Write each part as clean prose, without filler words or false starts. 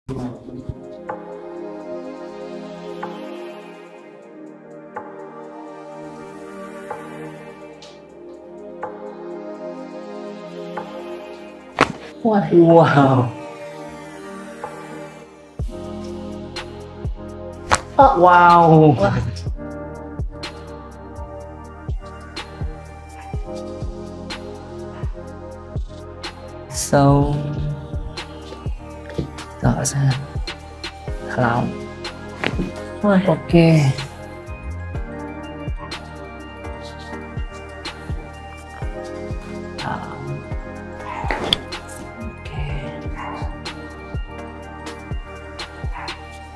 Wow. Wow. Sâu rõ ra thả lỏng. Ok. Thả lỏng. Ok.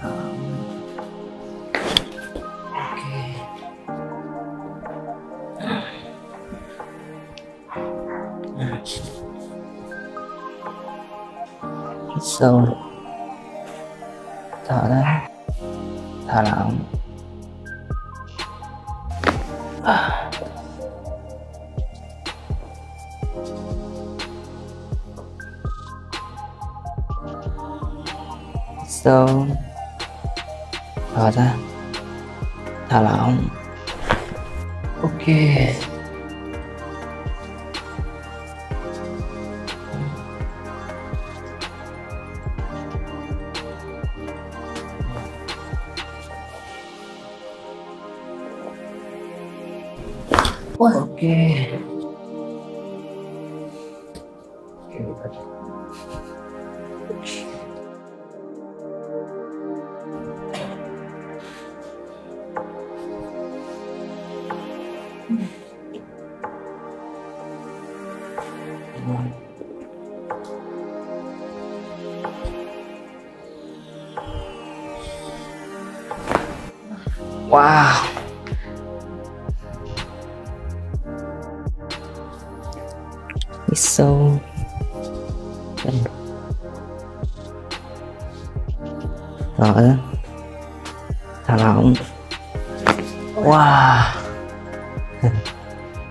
Thả lỏng. Ok. Hít sâu, thở ra, thả lỏng. Hít sâu, thở ra, thả lỏng. Ok. Ok. Wow. Hít sâu, thở ra, thả lỏng. Wow.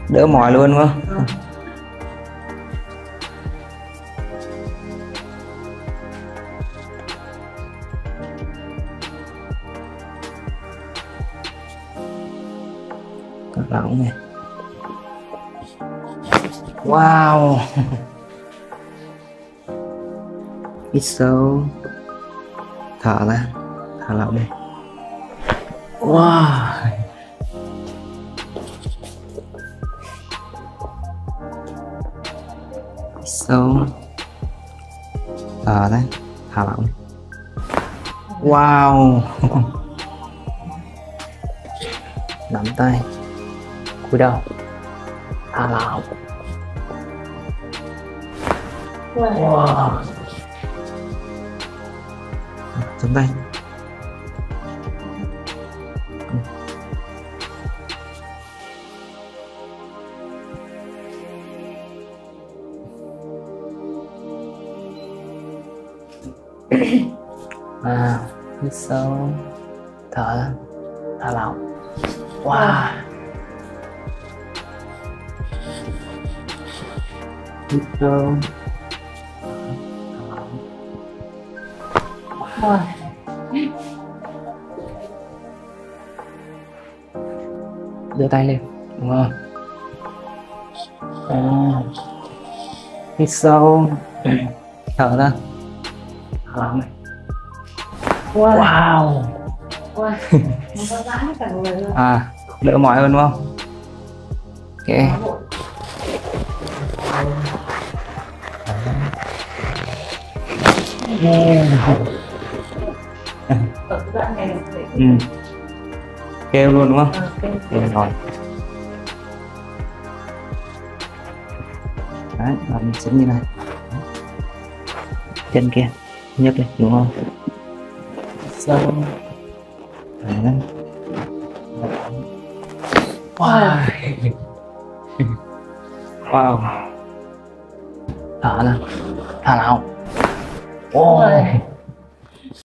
Đỡ mỏi luôn không? Thả lỏng này. Wow. Hít sâu, thở ra, thả lỏng đây. Wow. Hít sâu, thở ra, thả lỏng. Wow. Nắm tay, cúi đầu, thả lỏng. Wow. Chống tay. Hít sâu, thở ra, thả lỏng. Wow. Hít sâu, thở lỏng. Wow. Đưa tay lên, đúng không? Hít sâu, thở ra, thở lỏng này. Wow. Wow. Đỡ mỏi hơn đúng không? Ok. Kêu luôn đúng không? Kêu rồi. Đấy, và mình sẽ như này. Chân kia nhấc lên đúng không? Xong. Đấy. Wow. Wow. Thở ra, thả lỏng. Wow.